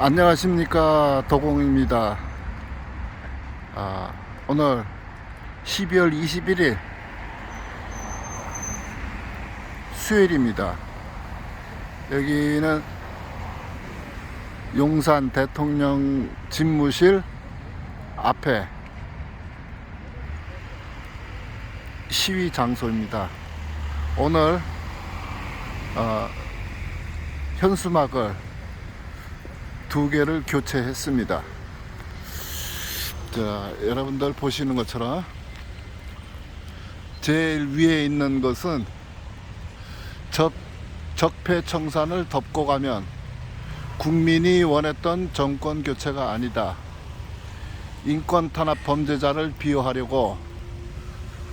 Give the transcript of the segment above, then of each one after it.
안녕하십니까, 도공입니다. 오늘 12월 21일 수요일입니다. 여기는 용산 대통령 집무실 앞에 시위 장소입니다. 오늘 현수막을 2개를 교체했습니다. 자, 여러분들 보시는 것처럼 제일 위에 있는 것은 적폐청산을 덮고 가면 국민이 원했던 정권 교체가 아니다. 인권 탄압 범죄자를 비호하려고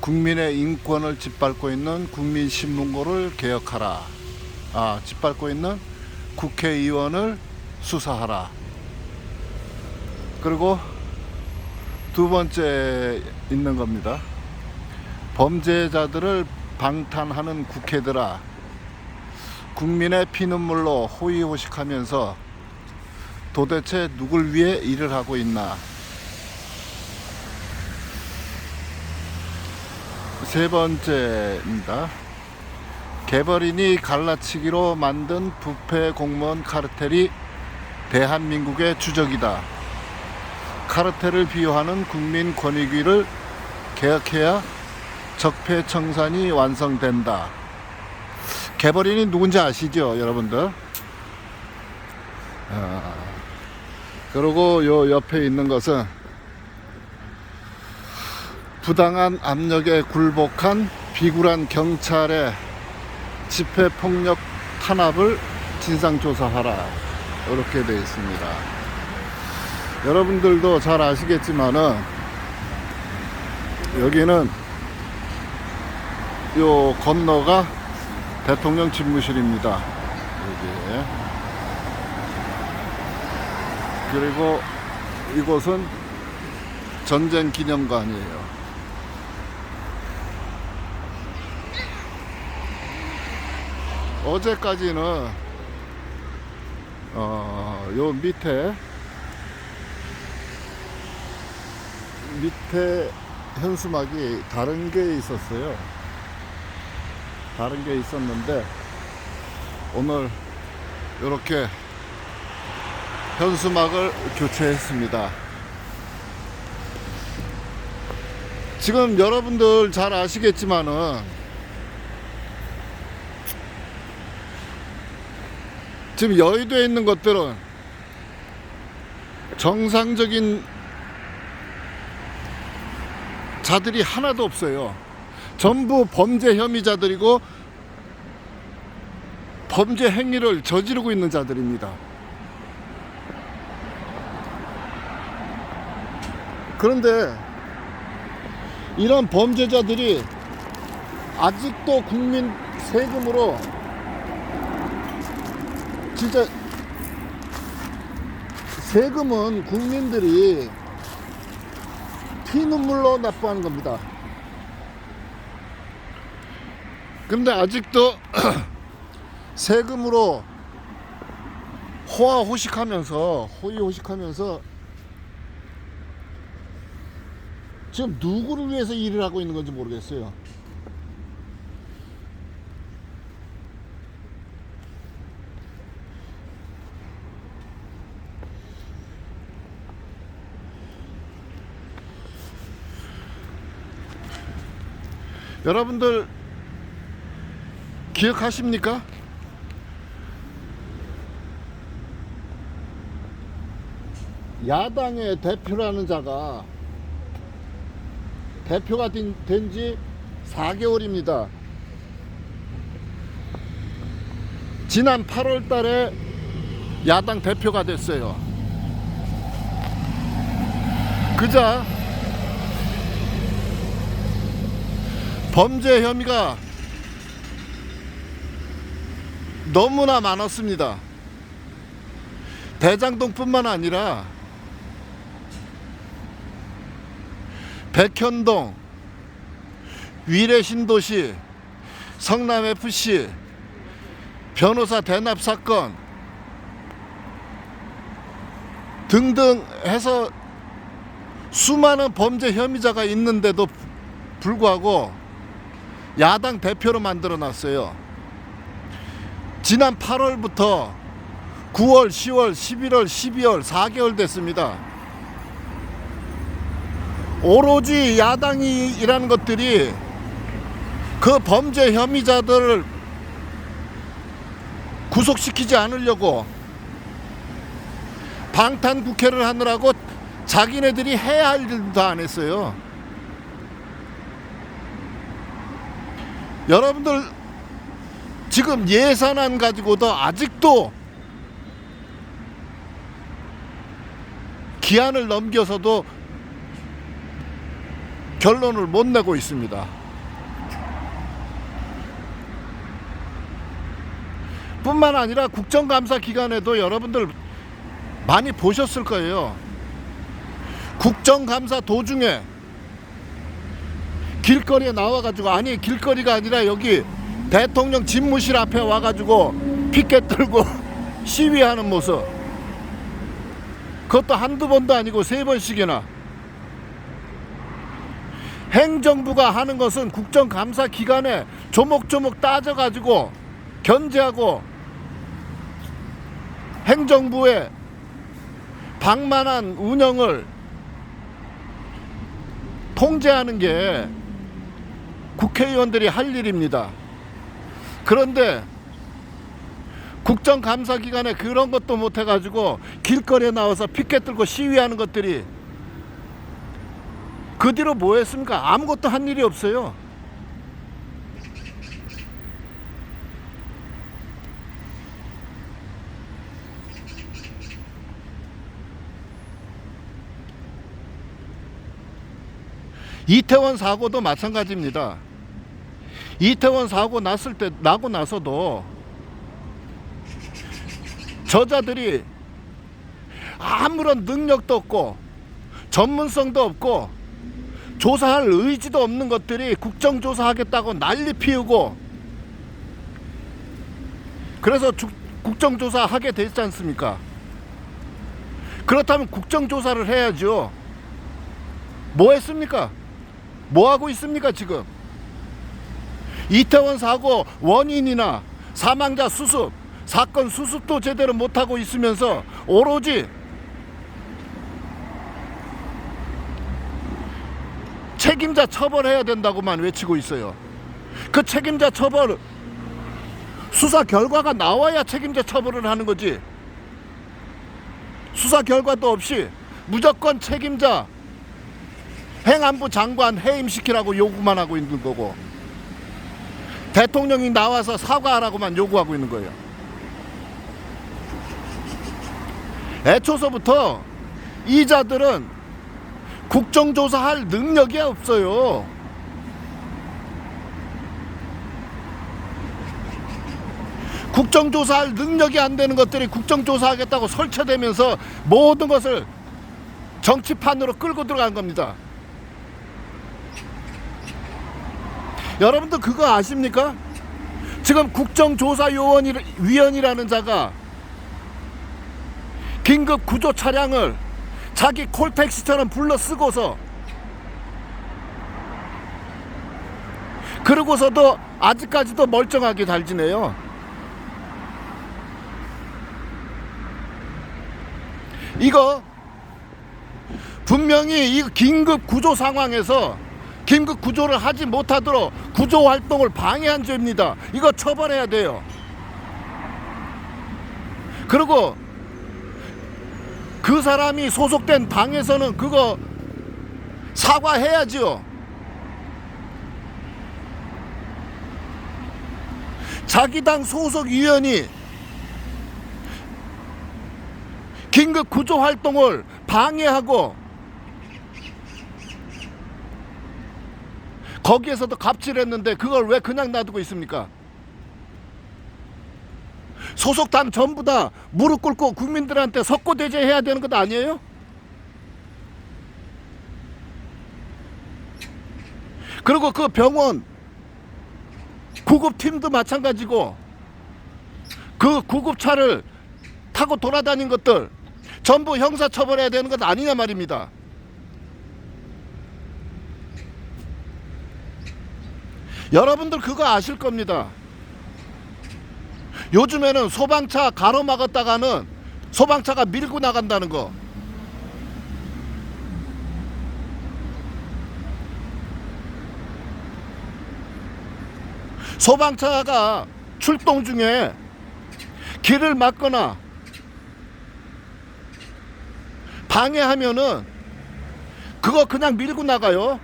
국민의 인권을 짓밟고 있는 국민신문고를 개혁하라. 짓밟고 있는 국회의원을 수사하라. 그리고 두 번째 있는 겁니다. 범죄자들을 방탄하는 국회들아, 국민의 피눈물로 호의호식하면서 도대체 누굴 위해 일을 하고 있나. 세 번째입니다. 개벌인이 갈라치기로 만든 부패 공무원 카르텔이 대한민국의 주적이다. 카르텔을 비호하는 국민권익위를 개혁해야 적폐청산이 완성된다. 개벌인이 누군지 아시죠, 여러분들? 그리고 요 옆에 있는 것은 부당한 압력에 굴복한 비굴한 경찰의 집회폭력 탄압을 진상조사하라. 이렇게 되어 있습니다. 여러분들도 잘 아시겠지만은 여기는 요 건너가 대통령 집무실입니다. 여기. 그리고 이곳은 전쟁기념관이에요. 어제까지는 요 밑에 현수막이 다른 게 있었어요. 다른 게 있었는데 오늘 이렇게 현수막을 교체했습니다. 지금 여러분들 잘 아시겠지만은 지금 여의도에 있는 것들은 정상적인 자들이 하나도 없어요. 전부 범죄 혐의자들이고 범죄 행위를 저지르고 있는 자들입니다. 그런데 이런 범죄자들이 아직도 국민 세금으로 진짜 세금은 국민들이 피눈물로 납부하는 겁니다. 근데 아직도 세금으로 호의호식하면서 지금 누구를 위해서 일을 하고 있는 건지 모르겠어요. 여러분들 기억하십니까? 야당의 대표라는 자가 대표가 된 지 4개월입니다. 지난 8월 달에 야당 대표가 됐어요. 그자 범죄 혐의가 너무나 많았습니다. 대장동뿐만 아니라 백현동, 위례신도시, 성남FC, 변호사 대납 사건, 등등 해서 수많은 범죄 혐의자가 있는데도 불구하고 야당 대표로 만들어 놨어요. 지난 8월부터 9월, 10월, 11월, 12월 4개월 됐습니다. 오로지 야당이라는 것들이 그 범죄 혐의자들을 구속시키지 않으려고 방탄국회를 하느라고 자기네들이 해야 할 일도 안 했어요. 여러분들 지금 예산안 가지고도 아직도 기한을 넘겨서도 결론을 못 내고 있습니다. 뿐만 아니라 국정감사 기간에도 여러분들 많이 보셨을 거예요. 국정감사 도중에 길거리에 나와가지고, 아니 길거리가 아니라 여기 대통령 집무실 앞에 와가지고 피켓 들고 시위하는 모습, 그것도 한두 번도 아니고 3번씩이나. 행정부가 하는 것은 국정감사 기간에 조목조목 따져가지고 견제하고 행정부의 방만한 운영을 통제하는 게 국회의원들이 할 일입니다. 그런데 국정감사 기간에 그런 것도 못 해가지고 길거리에 나와서 피켓 들고 시위하는 것들이 그 뒤로 뭐 했습니까? 아무것도 한 일이 없어요. 이태원 사고도 마찬가지입니다. 이태원 사고 나고 나서도 저자들이 아무런 능력도 없고 전문성도 없고 조사할 의지도 없는 것들이 국정조사하겠다고 난리 피우고, 그래서 국정조사 하게 됐지 않습니까? 그렇다면 국정조사를 해야죠. 뭐 했습니까? 뭐 하고 있습니까 지금? 이태원 사고 원인이나 사망자 수습, 사건 수습도 제대로 못하고 있으면서 오로지 책임자 처벌해야 된다고만 외치고 있어요. 그 책임자 처벌, 수사 결과가 나와야 책임자 처벌을 하는 거지. 수사 결과도 없이 무조건 책임자 행안부 장관 해임시키라고 요구만 하고 있는 거고, 대통령이 나와서 사과하라고만 요구하고 있는 거예요. 애초서부터 이자들은 국정조사할 능력이 없어요. 국정조사할 능력이 안 되는 것들이 국정조사하겠다고 설치되면서 모든 것을 정치판으로 끌고 들어간 겁니다. 여러분들 그거 아십니까? 지금 국정조사위원이라는 자가 긴급 구조 차량을 자기 콜택시처럼 불러 쓰고서, 그러고서도 아직까지도 멀쩡하게 잘 지내요. 이거 분명히 이 긴급 구조 상황에서 긴급 구조를 하지 못하도록 구조 활동을 방해한 죄입니다. 이거 처벌해야 돼요. 그리고 그 사람이 소속된 당에서는 그거 사과해야죠. 자기 당 소속 위원이 긴급 구조 활동을 방해하고 거기에서도 갑질했는데 그걸 왜 그냥 놔두고 있습니까? 소속당 전부 다 무릎 꿇고 국민들한테 석고대죄해야 되는 것 아니에요? 그리고 그 병원 구급팀도 마찬가지고 그 구급차를 타고 돌아다닌 것들 전부 형사처벌해야 되는 것 아니냐 말입니다. 여러분들 그거 아실 겁니다. 요즘에는 소방차 가로막았다가는 소방차가 밀고 나간다는 거. 소방차가 출동 중에 길을 막거나 방해하면은 그거 그냥 밀고 나가요.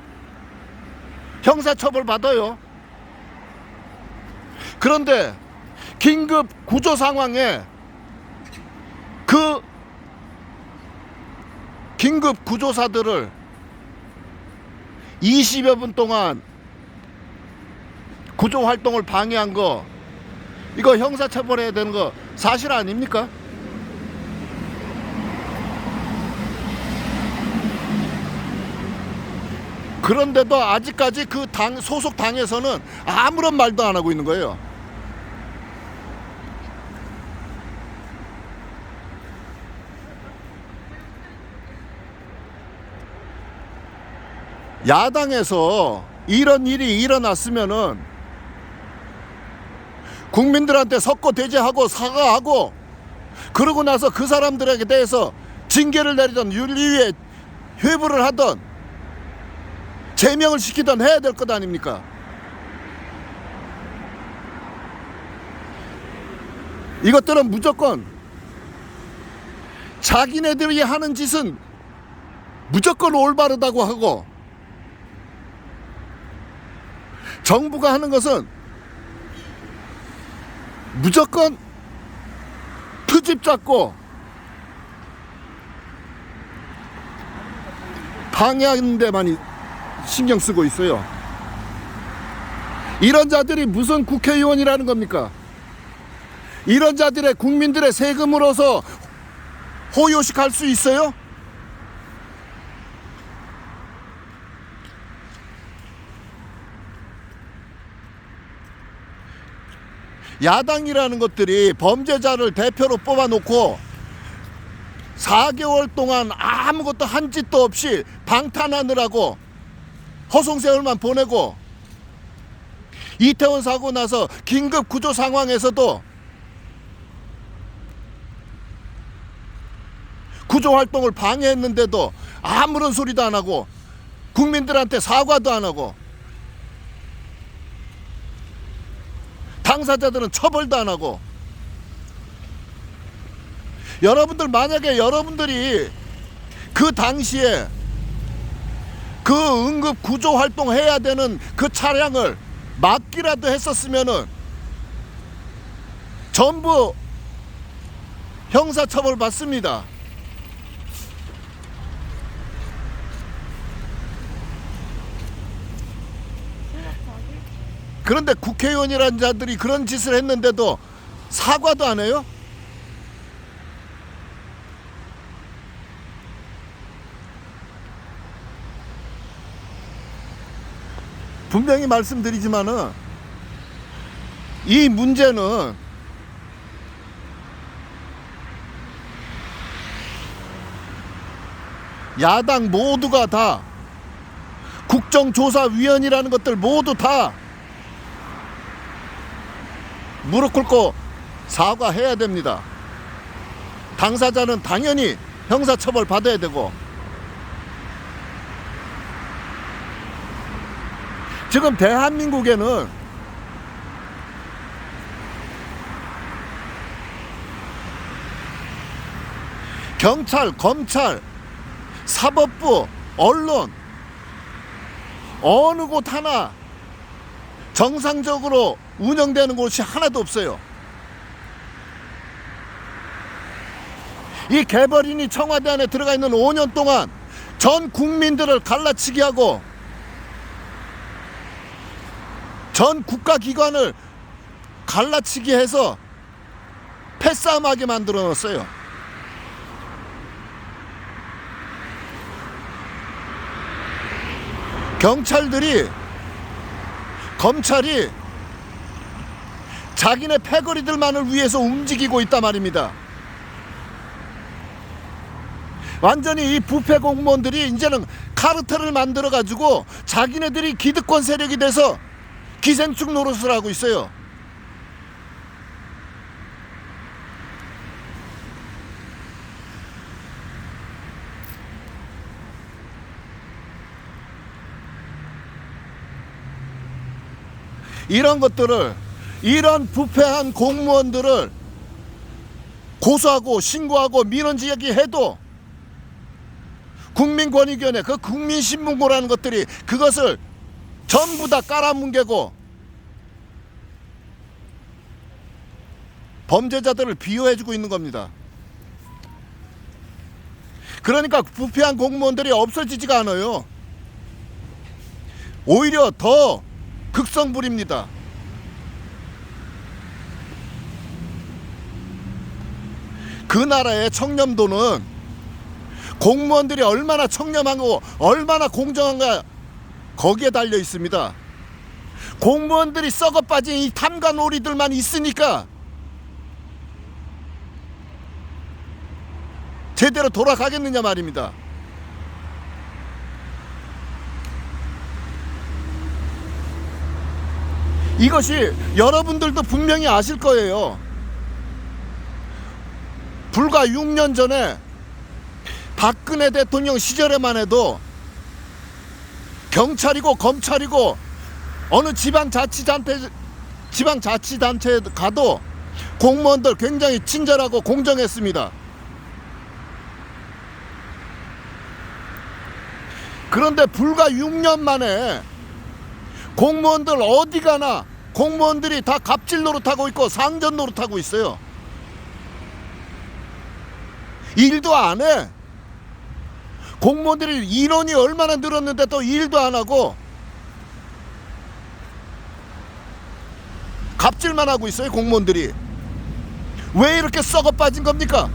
형사처벌 받아요. 그런데 긴급 구조 상황에 그 긴급 구조사들을 20여 분 동안 구조 활동을 방해한 거, 이거 형사처벌해야 되는 거 사실 아닙니까? 그런데도 아직까지 그 소속 당에서는 아무런 말도 안 하고 있는 거예요. 야당에서 이런 일이 일어났으면은 국민들한테 석고대죄하고 사과하고, 그러고 나서 그 사람들에게 대해서 징계를 내리던 윤리위에 회부를 하던 제명을 시키던 해야 될 것 아닙니까? 이것들은 무조건 자기네들이 하는 짓은 무조건 올바르다고 하고, 정부가 하는 것은 무조건 트집 잡고 방해하는 데만 신경 쓰고 있어요. 이런 자들이 무슨 국회의원이라는 겁니까? 이런 자들의 국민들의 세금으로서 호요식할 수 있어요? 야당이라는 것들이 범죄자를 대표로 뽑아놓고 4개월 동안 아무것도 한 짓도 없이 방탄하느라고 허송세월만 보내고, 이태원 사고 나서 긴급 구조 상황에서도 구조 활동을 방해했는데도 아무런 소리도 안 하고, 국민들한테 사과도 안 하고, 당사자들은 처벌도 안 하고. 여러분들 만약에 여러분들이 그 당시에 그 응급 구조 활동 해야 되는 그 차량을 막기라도 했었으면은 전부 형사처벌 받습니다. 그런데 국회의원이라는 자들이 그런 짓을 했는데도 사과도 안 해요? 분명히 말씀드리지만은 이 문제는 야당 모두가 다, 국정조사위원이라는 것들 모두 다 무릎 꿇고 사과해야 됩니다. 당사자는 당연히 형사처벌 받아야 되고, 지금 대한민국에는 경찰, 검찰, 사법부, 언론 어느 곳 하나 정상적으로 운영되는 곳이 하나도 없어요. 이 개벌인이 청와대 안에 들어가 있는 5년 동안 전 국민들을 갈라치기 하고 전 국가기관을 갈라치기 해서 패싸움하게 만들어 놨어요. 검찰이 자기네 패거리들만을 위해서 움직이고 있단 말입니다. 완전히 이 부패 공무원들이 이제는 카르텔을 만들어 가지고 자기네들이 기득권 세력이 돼서 기생충 노릇을 하고 있어요. 이런 것들을, 이런 부패한 공무원들을 고소하고 신고하고 민원 제기해도 국민권익위원회, 그 국민신문고라는 것들이 그것을 전부 다 깔아뭉개고 범죄자들을 비호해주고 있는 겁니다. 그러니까 부패한 공무원들이 없어지지가 않아요. 오히려 더 극성부립니다. 그 나라의 청렴도는 공무원들이 얼마나 청렴하고 얼마나 공정한가 거기에 달려 있습니다. 공무원들이 썩어 빠진 이 탐관오리들만 있으니까 제대로 돌아가겠느냐 말입니다. 이것이 여러분들도 분명히 아실 거예요. 불과 6년 전에 박근혜 대통령 시절에만 해도 경찰이고 검찰이고 어느 지방자치단체에 가도 공무원들 굉장히 친절하고 공정했습니다. 그런데 불과 6년 만에 공무원들 어디 가나 공무원들이 다 갑질 노릇하고 있고 상전 노릇하고 있어요. 일도 안 해. 공무원들이 인원이 얼마나 늘었는데 또 일도 안 하고 갑질만 하고 있어요. 공무원들이 왜 이렇게 썩어 빠진 겁니까?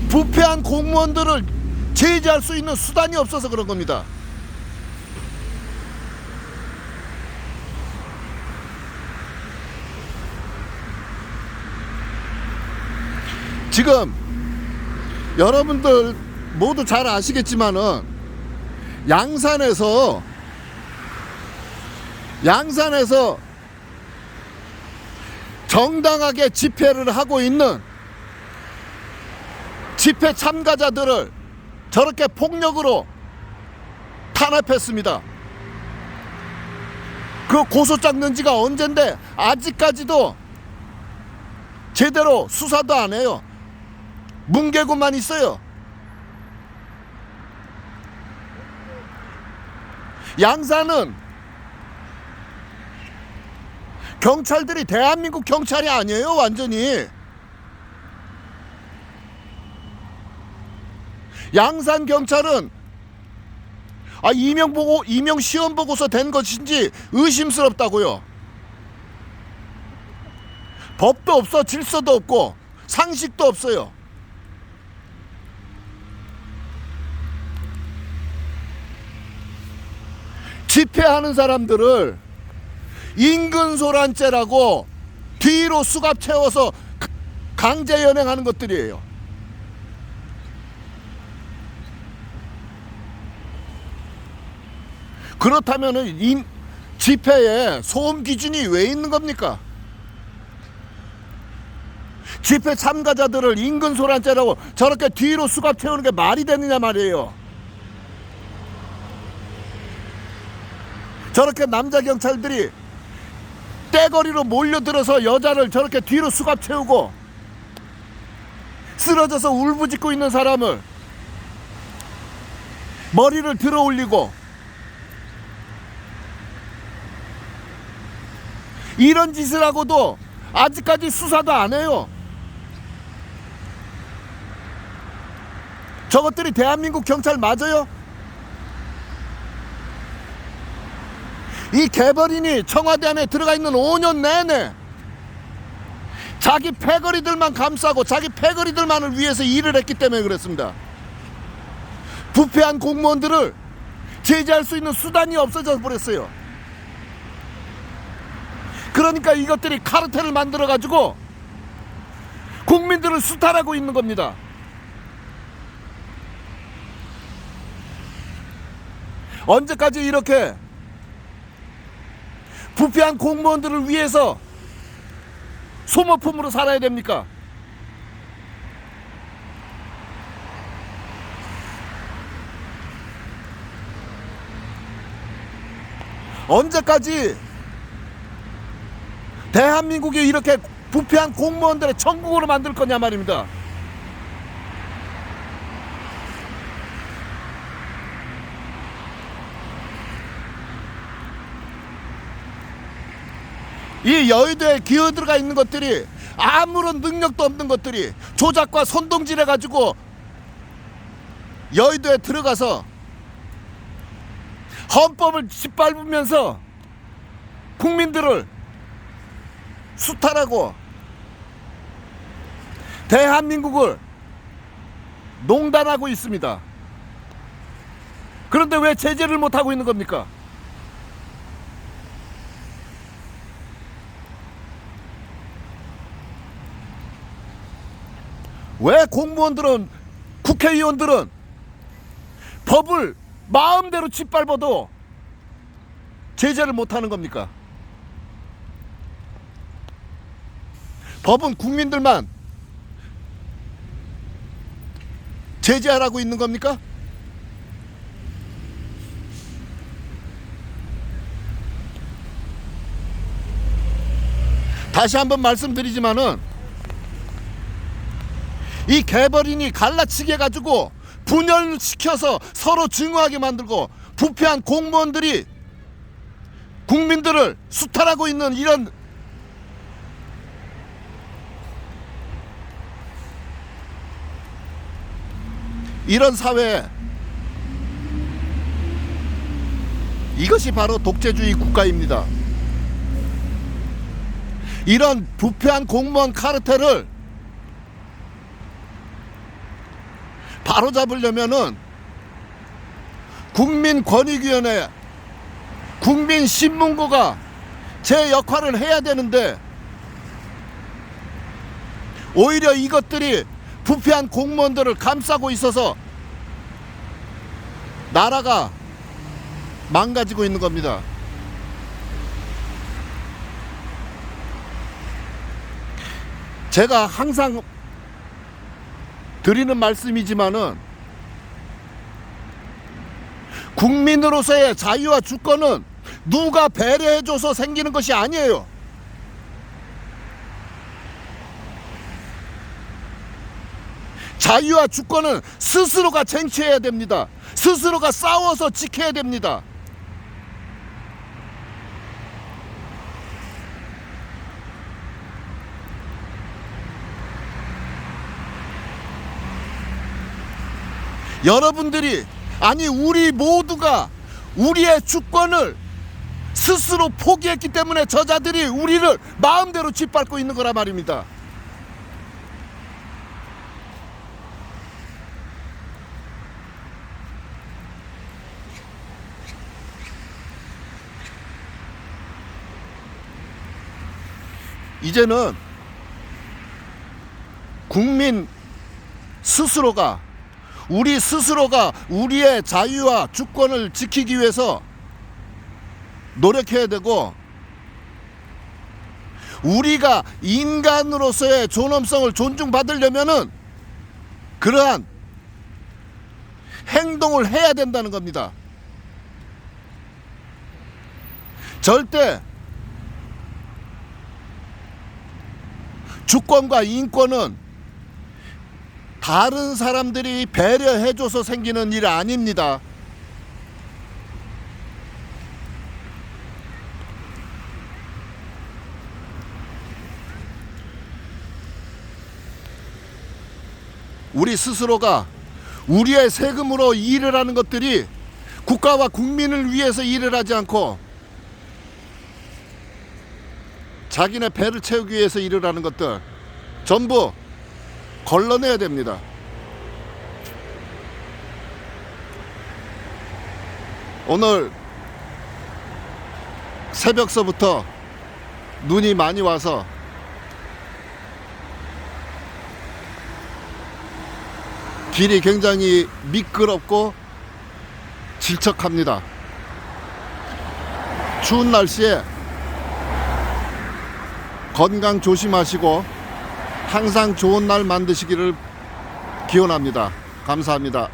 부패한 공무원들을 제재할 수 있는 수단이 없어서 그런 겁니다. 지금 여러분들 모두 잘 아시겠지만은 양산에서 정당하게 집회를 하고 있는 집회 참가자들을 저렇게 폭력으로 탄압했습니다. 그 고소장 넣은 지가 언젠데 아직까지도 제대로 수사도 안 해요. 뭉개고만 있어요. 양산은 경찰들이 대한민국 경찰이 아니에요. 완전히 양산 경찰은 이명 시험 보고서 된 것인지 의심스럽다고요. 법도 없어, 질서도 없고 상식도 없어요. 집회하는 사람들을 인근소란죄라고 뒤로 수갑 채워서 강제 연행하는 것들이에요. 그렇다면은 집회에 소음 기준이 왜 있는 겁니까? 집회 참가자들을 인근소란죄라고 저렇게 뒤로 수갑 채우는 게 말이 되느냐 말이에요. 저렇게 남자 경찰들이 떼거리로 몰려들어서 여자를 저렇게 뒤로 수갑 채우고 쓰러져서 울부짖고 있는 사람을 머리를 들어 올리고 이런 짓을 하고도 아직까지 수사도 안 해요. 저것들이 대한민국 경찰 맞아요? 이 개벌인이 청와대 안에 들어가 있는 5년 내내 자기 패거리들만 감싸고 자기 패거리들만을 위해서 일을 했기 때문에 그렇습니다. 부패한 공무원들을 제재할 수 있는 수단이 없어져 버렸어요. 그러니까 이것들이 카르텔을 만들어 가지고 국민들을 수탈하고 있는 겁니다. 언제까지 이렇게 부패한 공무원들을 위해서 소모품으로 살아야 됩니까? 언제까지 대한민국이 이렇게 부패한 공무원들의 천국으로 만들 거냐 말입니다. 이 여의도에 기어들어가 있는 것들이 아무런 능력도 없는 것들이 조작과 선동질 해가지고 여의도에 들어가서 헌법을 짓밟으면서 국민들을 수탈하고 대한민국을 농단하고 있습니다. 그런데 왜 제재를 못하고 있는 겁니까? 왜 공무원들은, 국회의원들은 법을 마음대로 짓밟아도 제재를 못하는 겁니까? 법은 국민들만 제재하라고 있는 겁니까? 다시 한번 말씀드리지만은 이 개벌인이 갈라치기 해가지고 분열시켜서 서로 증오하게 만들고 부패한 공무원들이 국민들을 수탈하고 있는 이런 사회, 이것이 바로 독재주의 국가입니다. 이런 부패한 공무원 카르텔을 바로잡으려면은 국민권익위원회, 국민신문고가 제 역할을 해야 되는데 오히려 이것들이 부패한 공무원들을 감싸고 있어서 나라가 망가지고 있는 겁니다. 제가 항상 드리는 말씀이지만은 국민으로서의 자유와 주권은 누가 배려해줘서 생기는 것이 아니에요. 자유와 주권은 스스로가 쟁취해야 됩니다. 스스로가 싸워서 지켜야 됩니다. 여러분들이, 아니 우리 모두가 우리의 주권을 스스로 포기했기 때문에 저자들이 우리를 마음대로 짓밟고 있는 거라 말입니다. 이제는 국민 스스로가, 우리 스스로가 우리의 자유와 주권을 지키기 위해서 노력해야 되고, 우리가 인간으로서의 존엄성을 존중받으려면은 그러한 행동을 해야 된다는 겁니다. 절대 주권과 인권은 다른 사람들이 배려해줘서 생기는 일 아닙니다. 우리 스스로가 우리의 세금으로 일을 하는 것들이 국가와 국민을 위해서 일을 하지 않고 자기네 배를 채우기 위해서 일을 하는 것들 전부 걸러내야 됩니다. 오늘 새벽서부터 눈이 많이 와서 길이 굉장히 미끄럽고 질척합니다. 추운 날씨에 건강 조심하시고 항상 좋은 날 만드시기를 기원합니다. 감사합니다.